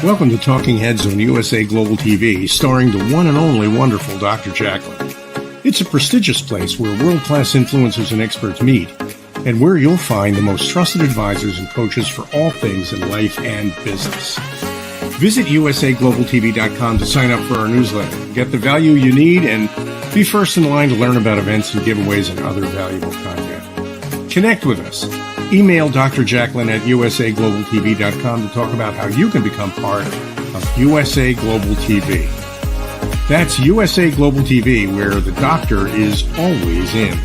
Welcome to Talking Heads on USA Global TV, starring the one and only wonderful Dr. Jacqueline. It's a prestigious place where world-class influencers and experts meet, and where you'll find the most trusted advisors and coaches for all things in life and business. Visit usaglobaltv.com to sign up for our newsletter, get the value you need, and be first in line to learn about events and giveaways and other valuable content. Connect with us. Email Dr. Jacqueline at usaglobaltv.com to talk about how you can become part of USA Global TV. That's USA Global TV, where the doctor is always in.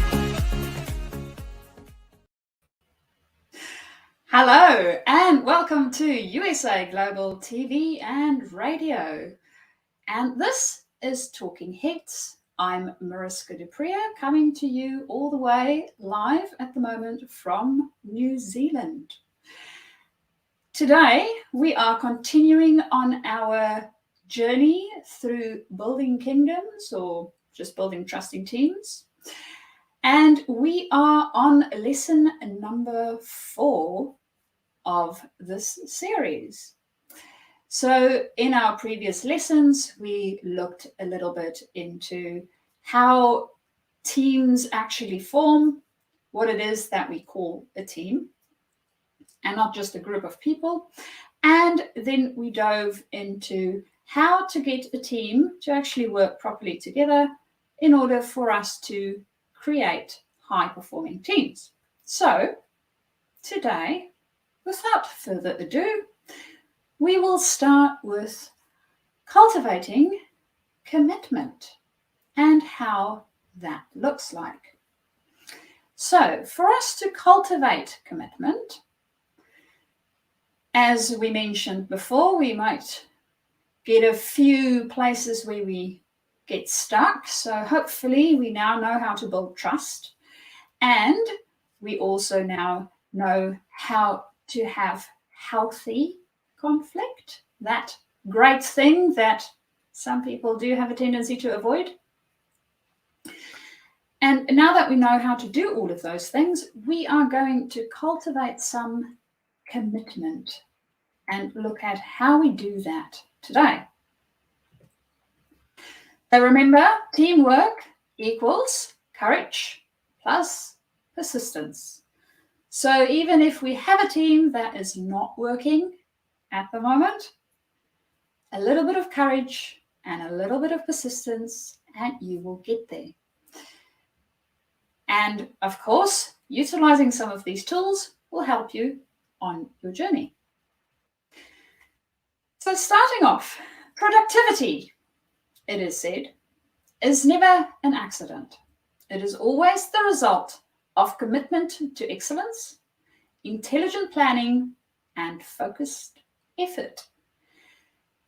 Hello and welcome to USA Global TV and Radio. And this is Talking Heads. I'm Mariska du Preez, coming to you all the way live at the moment from New Zealand. Today, we are continuing on our journey through building kingdoms or just building trusting teams. And we are on lesson number 4 of this series. So in our previous lessons, we looked a little bit into how teams actually form, what it is that we call a team, and not just a group of people. And then we dove into how to get a team to actually work properly together in order for us to create high-performing teams. So today, without further ado, we will start with cultivating commitment and how that looks like. So for us to cultivate commitment, as we mentioned before, we might get a few places where we get stuck. So hopefully we now know how to build trust, and we also now know how to have healthy conflict, that great thing that some people do have a tendency to avoid. And now that we know how to do all of those things, we are going to cultivate some commitment and look at how we do that today. So remember, teamwork equals courage plus persistence. So even if we have a team that is not working at the moment, a little bit of courage and a little bit of persistence, and you will get there. And of course, utilizing some of these tools will help you on your journey. So starting off, productivity, it is said, is never an accident. It is always the result of commitment to excellence, intelligent planning, and focused effort.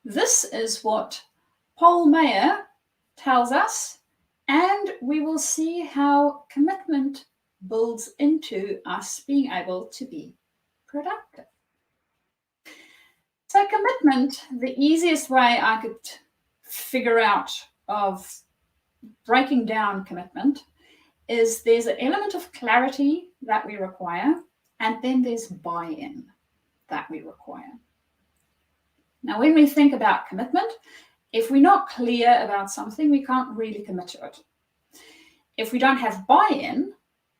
This is what Paul Mayer tells us, and we will see how commitment builds into us being able to be productive. So commitment, the easiest way I could figure out of breaking down commitment is there's an element of clarity that we require, and then there's buy-in that we require. Now, when we think about commitment, if we're not clear about something, we can't really commit to it. If we don't have buy-in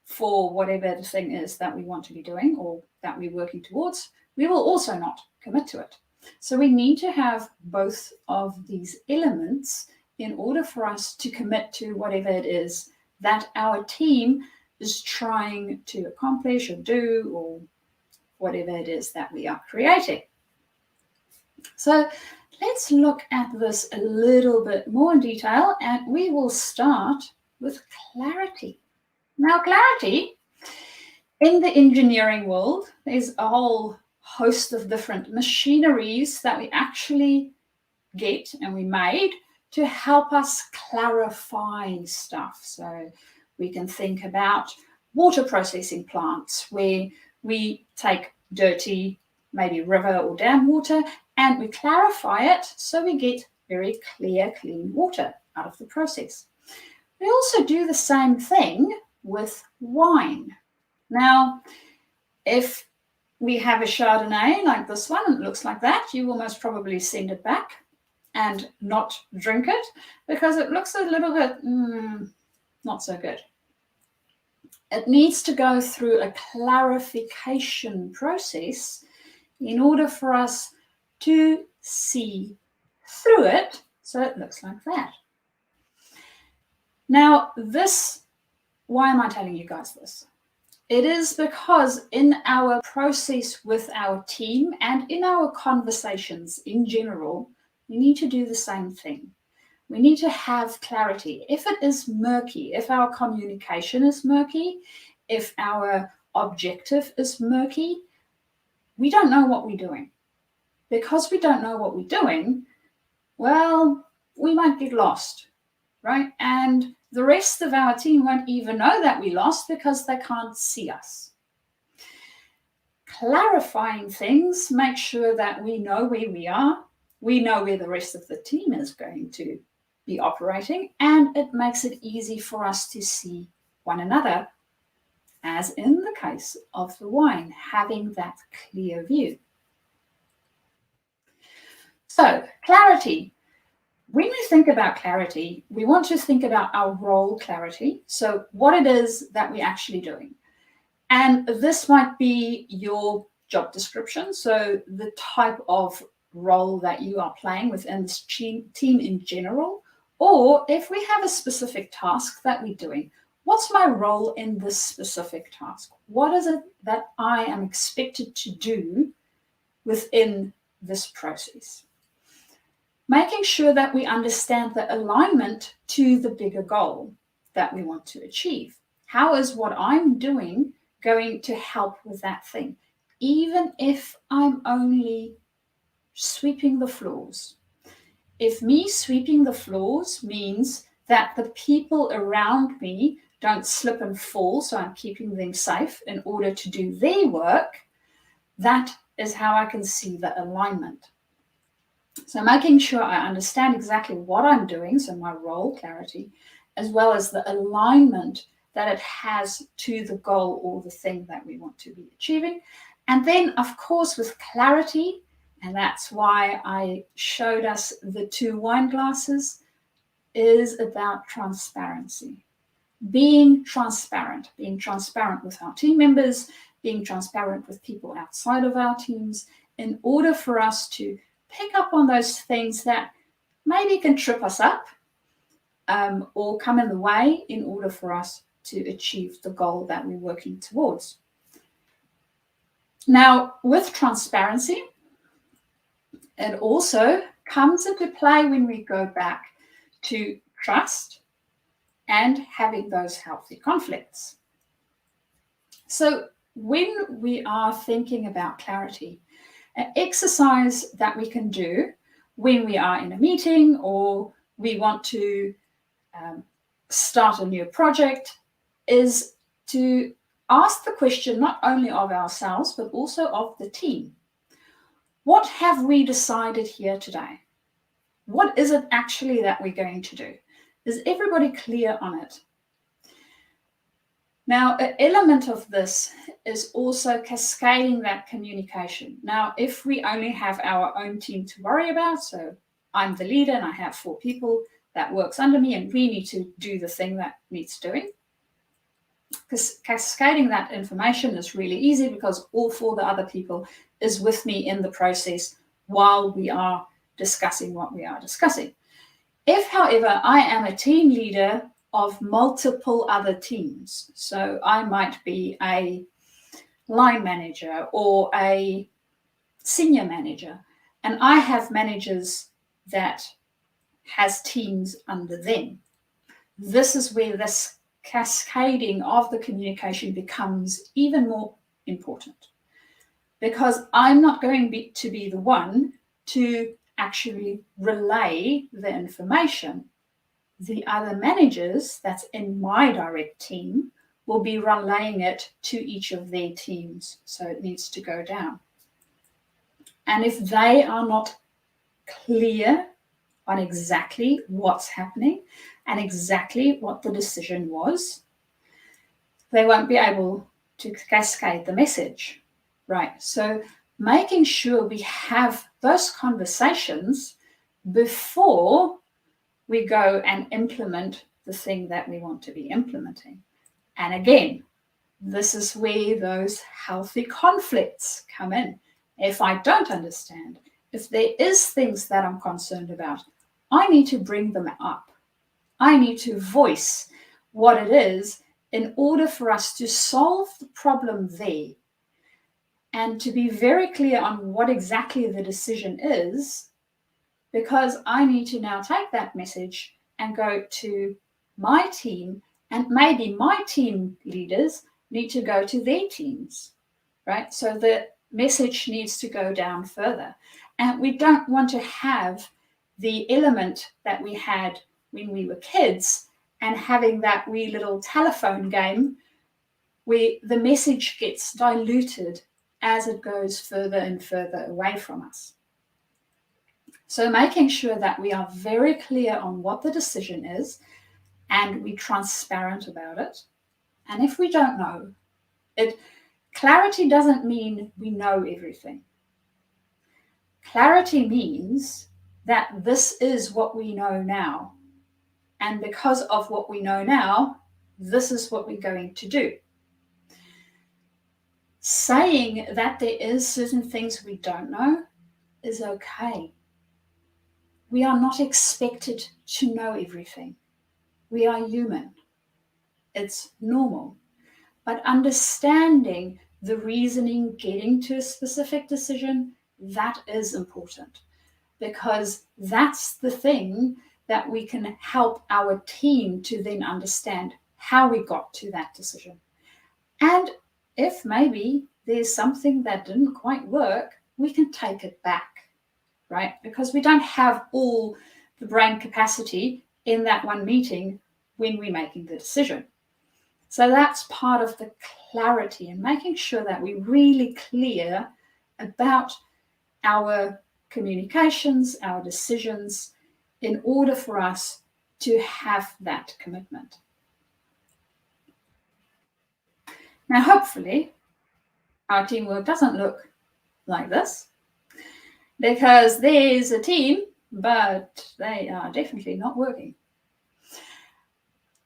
for whatever the thing is that we want to be doing or that we're working towards, we will also not commit to it. So we need to have both of these elements in order for us to commit to whatever it is that our team is trying to accomplish or do, or whatever it is that we are creating. So let's look at this a little bit more in detail, and we will start with clarity. Now, clarity in the engineering world, there's a whole host of different machineries that we actually get and we made to help us clarify stuff. So we can think about water processing plants where we take dirty, maybe river or dam water, and we clarify it so we get very clear, clean water out of the process. We also do the same thing with wine. Now, if we have a Chardonnay like this one, and it looks like that, you will most probably send it back and not drink it because it looks a little bit not so good. It needs to go through a clarification process in order for us to see through it, so it looks like that. Now, why am I telling you guys this? It is because in our process with our team and in our conversations in general, we need to do the same thing. We need to have clarity. If it is murky, if our communication is murky, if our objective is murky, we don't know what we're doing. Because we don't know what we're doing, well, we might get lost, right? And the rest of our team won't even know that we lost because they can't see us. Clarifying things, make sure that we know where we are, we know where the rest of the team is going to be operating, and it makes it easy for us to see one another, as in the case of the wine, having that clear view. So, clarity. When we think about clarity, we want to think about our role clarity. So what it is that we're actually doing. And this might be your job description. So the type of role that you are playing within this team in general, or if we have a specific task that we're doing, what's my role in this specific task? What is it that I am expected to do within this process? Making sure that we understand the alignment to the bigger goal that we want to achieve. How is what I'm doing going to help with that thing? Even if I'm only sweeping the floors. If me sweeping the floors means that the people around me don't slip and fall, so I'm keeping them safe in order to do their work, that is how I can see the alignment. So making sure I understand exactly what I'm doing, so my role clarity, as well as the alignment that it has to the goal or the thing that we want to be achieving. And then, of course, with clarity, and that's why I showed us the 2 wine glasses, is about transparency. Being transparent with our team members, being transparent with people outside of our teams, in order for us to pick up on those things that maybe can trip us up or come in the way in order for us to achieve the goal that we're working towards. Now, with transparency, it also comes into play when we go back to trust and having those healthy conflicts. So when we are thinking about clarity, an exercise that we can do when we are in a meeting or we want to start a new project is to ask the question not only of ourselves, but also of the team. What have we decided here today? What is it actually that we're going to do? Is everybody clear on it? Now, an element of this is also cascading that communication. Now, if we only have our own team to worry about, so I'm the leader and I have 4 people that works under me and we need to do the thing that needs doing, because cascading that information is really easy because all 4 the other people is with me in the process while we are discussing what we are discussing. If, however, I am a team leader of multiple other teams, so I might be a line manager or a senior manager, and I have managers that has teams under them, this is where this cascading of the communication becomes even more important, because I'm not going to be the one to actually relay the information. The other managers that's in my direct team will be relaying it to each of their teams, so it needs to go down. And if they are not clear on exactly what's happening and exactly what the decision was, they won't be able to cascade the message, right? So making sure we have those conversations before we go and implement the thing that we want to be implementing. And again, this is where those healthy conflicts come in. If I don't understand, if there is things that I'm concerned about, I need to bring them up. I need to voice what it is in order for us to solve the problem there and to be very clear on what exactly the decision is, because I need to now take that message and go to my team, and maybe my team leaders need to go to their teams, right? So the message needs to go down further. And we don't want to have the element that we had when we were kids and having that wee little telephone game where the message gets diluted as it goes further and further away from us. So making sure that we are very clear on what the decision is and we're transparent about it. And if we don't know, clarity doesn't mean we know everything. Clarity means that this is what we know now. And because of what we know now, this is what we're going to do. Saying that there is certain things we don't know is okay. We are not expected to know everything. We are human. It's normal. But understanding the reasoning, getting to a specific decision, that is important, because that's the thing that we can help our team to then understand how we got to that decision. And if maybe there's something that didn't quite work, we can take it back, right? Because we don't have all the brain capacity in that one meeting when we're making the decision. So that's part of the clarity and making sure that we're really clear about our communications, our decisions, in order for us to have that commitment. Now, hopefully, our teamwork doesn't look like this, because there's a team, but they are definitely not working.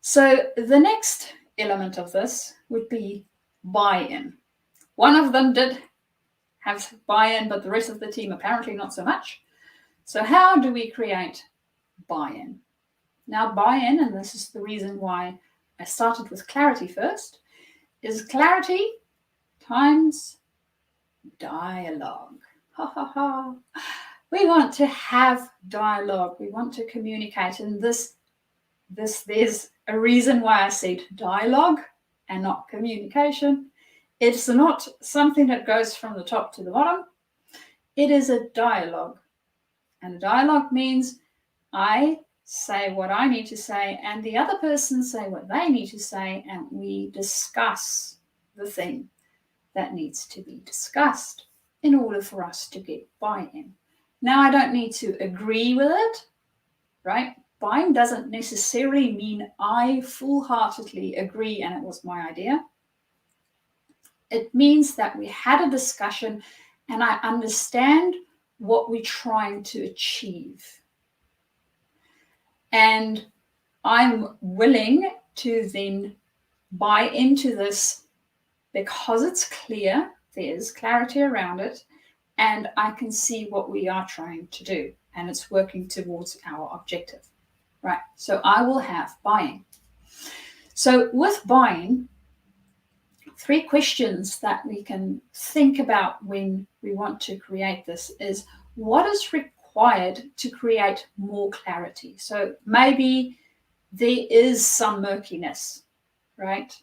So the next element of this would be buy-in. One of them did have buy-in, but the rest of the team apparently not so much. So how do we create buy-in? Now, buy-in, and this is the reason why I started with clarity first, is clarity times dialogue. Ha ha ha. We want to have dialogue. We want to communicate. And there's a reason why I said dialogue and not communication. It's not something that goes from the top to the bottom. It is a dialogue. And a dialogue means I say what I need to say and the other person say what they need to say, and we discuss the thing that needs to be discussed in order for us to get buy-in. Now, I don't need to agree with it, right? Buy-in doesn't necessarily mean I full-heartedly agree and it was my idea. It means that we had a discussion and I understand what we're trying to achieve. And I'm willing to then buy into this because it's clear, there's clarity around it, and I can see what we are trying to do, and it's working towards our objective, right? So I will have buy-in. So with buy-in, 3 questions that we can think about when we want to create this is, what is required to create more clarity? So maybe there is some murkiness, right?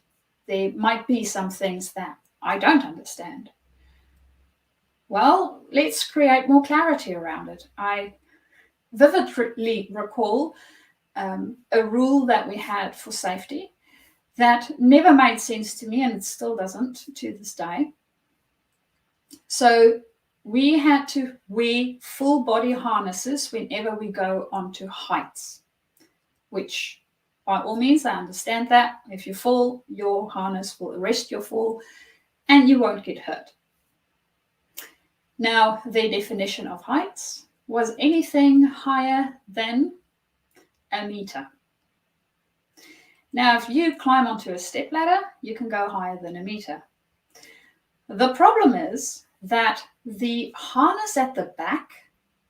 There might be some things that I don't understand. Well, let's create more clarity around it. I vividly recall a rule that we had for safety that never made sense to me, and it still doesn't to this day. So we had to wear full body harnesses whenever we go onto heights, which by all means, I understand that. If you fall, your harness will arrest your fall and you won't get hurt. Now, their definition of heights was anything higher than a meter. Now, if you climb onto a step ladder, you can go higher than a meter. The problem is that the harness at the back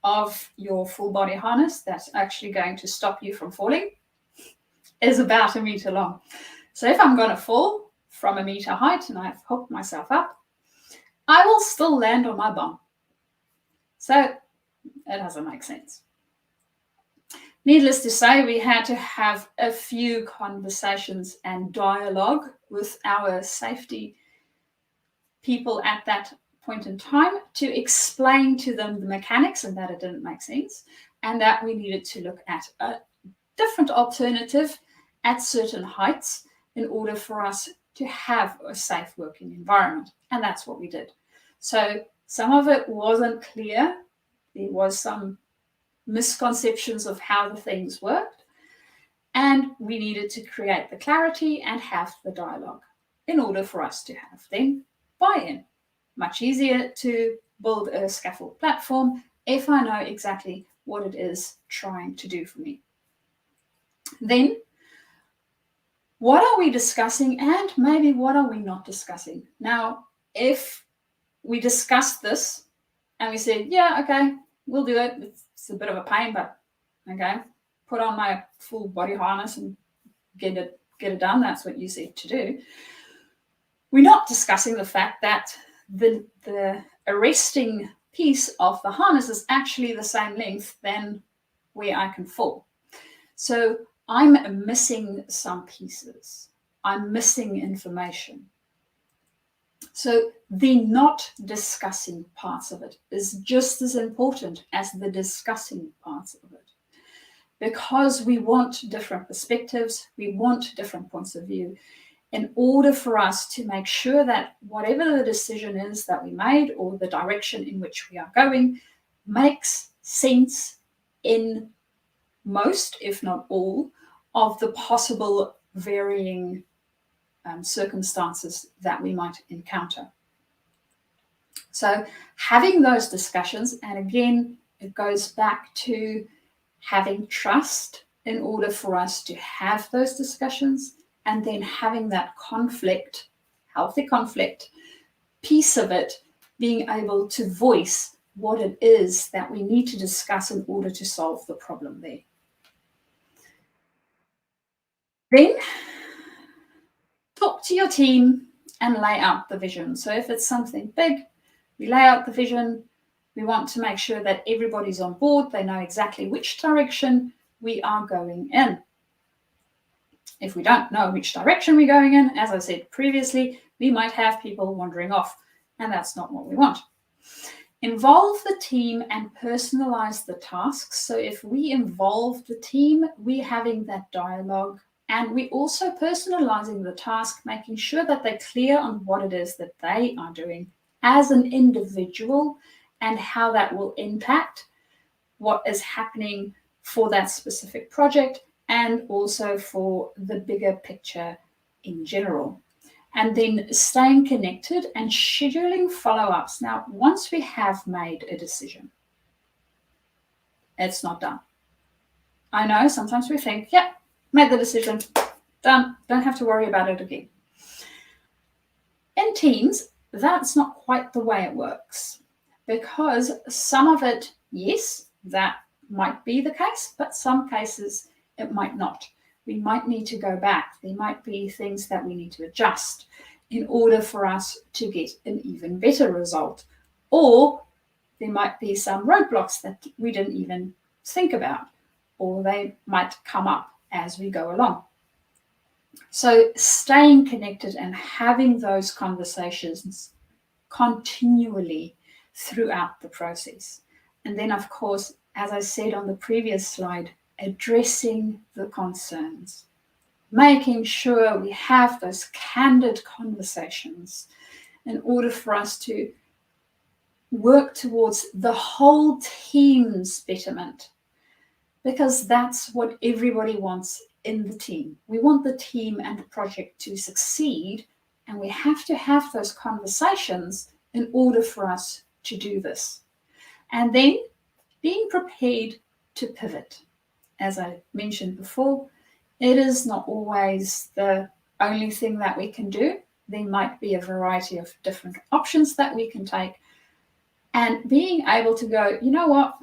of your full body harness that's actually going to stop you from falling is about a meter long. So if I'm going to fall from a meter height and I've hooked myself up, I will still land on my bum. So it doesn't make sense. Needless to say, we had to have a few conversations and dialogue with our safety people at that point in time to explain to them the mechanics and that it didn't make sense, and that we needed to look at a different alternative at certain heights in order for us to have a safe working environment. And that's what we did. So some of it wasn't clear. There was some misconceptions of how the things worked, and we needed to create the clarity and have the dialogue in order for us to have then buy-in. Much easier to build a scaffold platform if I know exactly what it is trying to do for me. Then, what are we discussing, and maybe what are we not discussing? Now, if we discussed this and we said, yeah, okay, we'll do it. It's a bit of a pain, but okay, put on my full body harness and get it done. That's what you said to do. We're not discussing the fact that the arresting piece of the harness is actually the same length than where I can fall. So I'm missing some pieces. I'm missing information. So the not discussing parts of it is just as important as the discussing parts of it, because we want different perspectives, we want different points of view in order for us to make sure that whatever the decision is that we made or the direction in which we are going makes sense in most, if not all, of the possible varying circumstances that we might encounter. So having those discussions, and again, it goes back to having trust in order for us to have those discussions, and then having that conflict, healthy conflict piece of it, being able to voice what it is that we need to discuss in order to solve the problem there. Then talk to your team and lay out the vision. So if it's something big, we lay out the vision. We want to make sure that everybody's on board. They know exactly which direction we are going in. If we don't know which direction we're going in, as I said previously, we might have people wandering off, and that's not what we want. Involve the team and personalize the tasks. So if we involve the team, we're having that dialogue, and we're also personalizing the task, making sure that they're clear on what it is that they are doing as an individual and how that will impact what is happening for that specific project and also for the bigger picture in general. And then staying connected and scheduling follow-ups. Now, once we have made a decision, it's not done. I know sometimes we think, yeah, made the decision, done, don't have to worry about it again. In teams, that's not quite the way it works, because some of it, yes, that might be the case, but some cases it might not. We might need to go back. There might be things that we need to adjust in order for us to get an even better result. Or there might be some roadblocks that we didn't even think about, or they might come up as we go along. So staying connected and having those conversations continually throughout the process. And then, of course, as I said on the previous slide, addressing the concerns, making sure we have those candid conversations in order for us to work towards the whole team's betterment, because that's what everybody wants in the team. We want the team and the project to succeed, and we have to have those conversations in order for us to do this. And then being prepared to pivot. As I mentioned before, it is not always the only thing that we can do. There might be a variety of different options that we can take. And being able to go, you know what,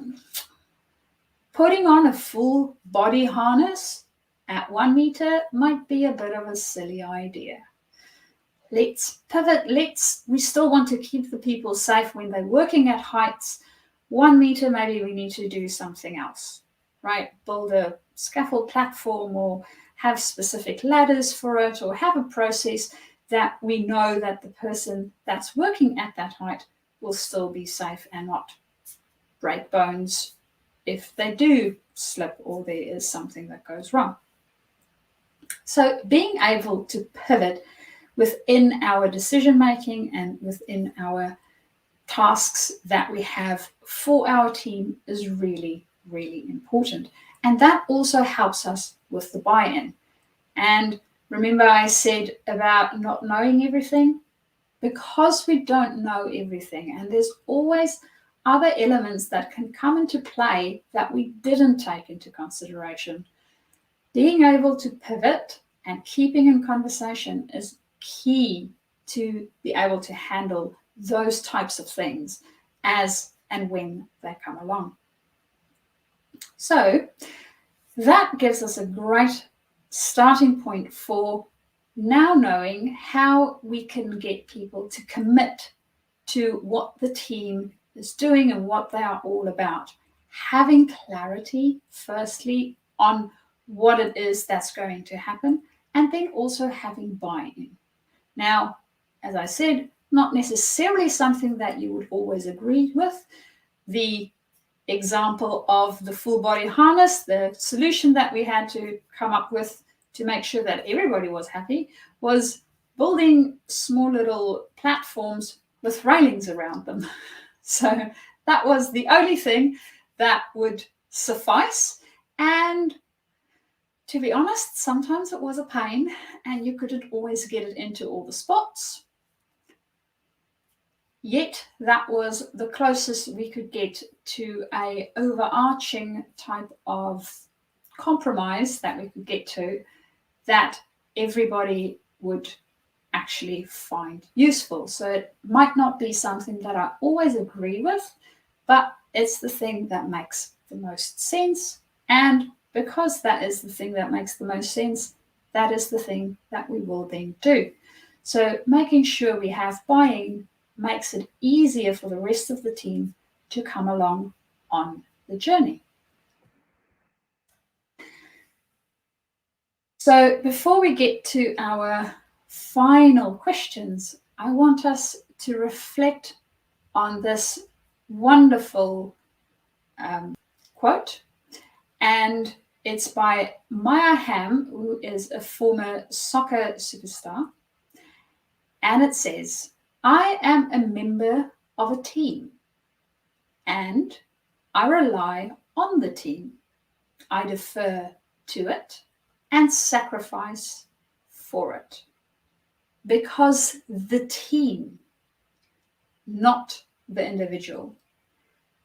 putting on a full body harness at 1 meter might be a bit of a silly idea. Let's pivot. We still want to keep the people safe when they're working at heights. 1 meter, maybe we need to do something else, right? Build a scaffold platform or have specific ladders for it, or have a process that we know that the person that's working at that height will still be safe and not break bones if they do slip or there is something that goes wrong. So being able to pivot within our decision making and within our tasks that we have for our team is really, really important. And that also helps us with the buy-in. And remember I said about not knowing everything? Because we don't know everything, and there's always other elements that can come into play that we didn't take into consideration. Being able to pivot and keeping in conversation is key to be able to handle those types of things as and when they come along. So that gives us a great starting point for now knowing how we can get people to commit to what the team is doing and what they are all about. Having clarity, firstly, on what it is that's going to happen, and then also having buy-in. Now, as I said, not necessarily something that you would always agree with. The example of the full body harness, the solution that we had to come up with to make sure that everybody was happy, was building small little platforms with railings around them. So that was the only thing that would suffice. And to be honest, sometimes it was a pain and you couldn't always get it into all the spots. Yet that was the closest we could get to an overarching type of compromise that we could get to that everybody would actually find useful. So it might not be something that I always agree with, but it's the thing that makes the most sense. And because that is the thing that makes the most sense, that is the thing that we will then do. So making sure we have buy-in makes it easier for the rest of the team to come along on the journey. So before we get to our final questions, I want us to reflect on this wonderful quote. And it's by Maya Hamm, who is a former soccer superstar. And it says, "I am a member of a team and I rely on the team. I defer to it and sacrifice for it. Because the team, not the individual,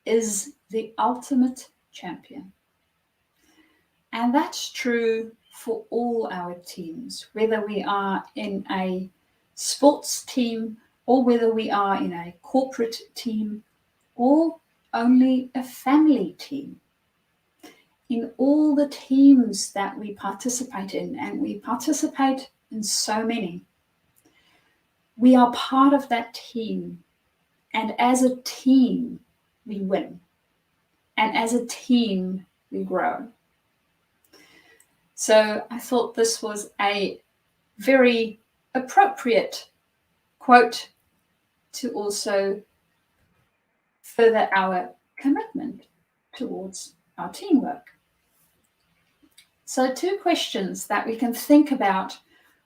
is the ultimate champion." And that's true for all our teams, whether we are in a sports team or whether we are in a corporate team or only a family team. In all the teams that we participate in, and we participate in so many, we are part of that team. And as a team, we win. And as a team, we grow. So I thought this was a very appropriate quote to also further our commitment towards our teamwork. So 2 questions that we can think about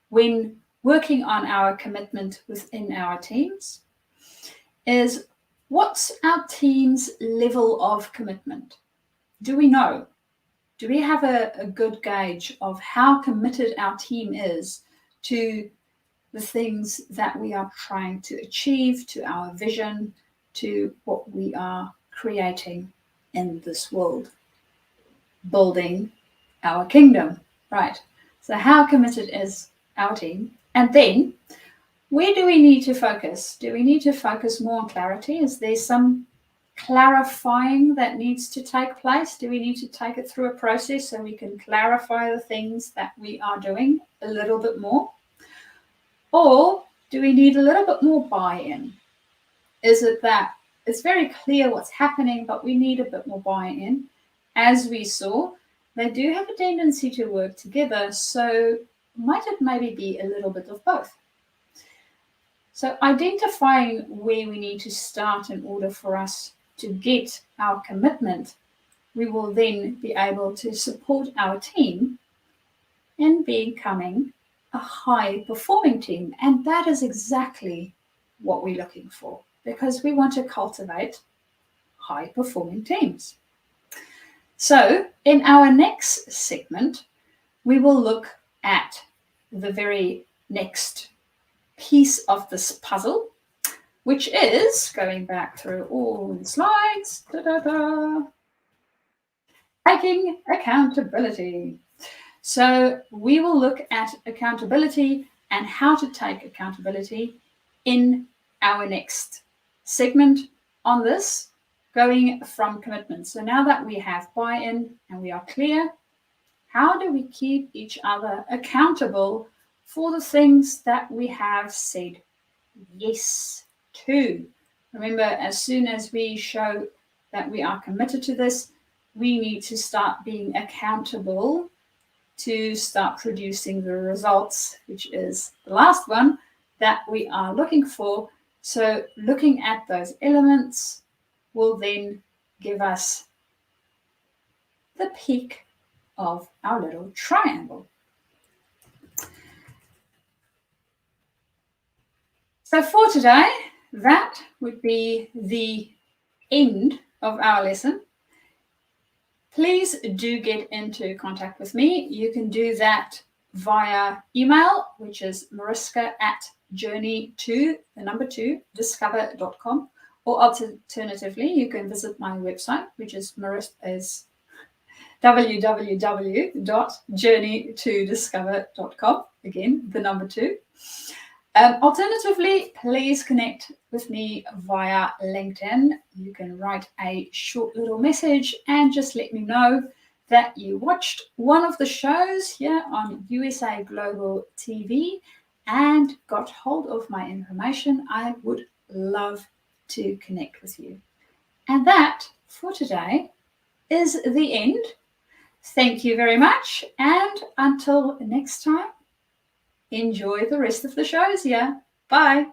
when working on our commitment within our teams is, what's our team's level of commitment? Do we know? Do we have a good gauge of how committed our team is to the things that we are trying to achieve, to our vision, to what we are creating in this world, building our kingdom, right? So how committed is our team? And then where do we need to focus? Do we need to focus more on clarity? Is there some clarifying that needs to take place? Do we need to take it through a process so we can clarify the things that we are doing a little bit more? Or do we need a little bit more buy-in? Is it that it's very clear what's happening, but we need a bit more buy-in? As we saw, they do have a tendency to work together, so might it maybe be a little bit of both? So identifying where we need to start in order for us to get our commitment, we will then be able to support our team in becoming a high-performing team. And that is exactly what we're looking for, because we want to cultivate high-performing teams. So in our next segment, we will look at the very next piece of this puzzle, which is, going back through all the slides, taking accountability. So we will look at accountability and how to take accountability in our next segment on this, going from commitment. So now that we have buy-in and we are clear, how do we keep each other accountable for the things that we have said yes to? Remember, as soon as we show that we are committed to this, we need to start being accountable to start producing the results, which is the last one that we are looking for. So looking at those elements will then give us the peak of our little triangle. So for today, that would be the end of our lesson. Please do get into contact with me. You can do that via email, which is mariska@journey2discover.com, or alternatively, you can visit my website, which is www.journey2discover.com. Again, the number 2. Alternatively, please connect with me via LinkedIn. You can write a short little message and just let me know that you watched one of the shows here on USA Global TV and got hold of my information. I would love to connect with you. And that, for today, is the end. Thank you very much. And until next time, enjoy the rest of the shows here. Bye.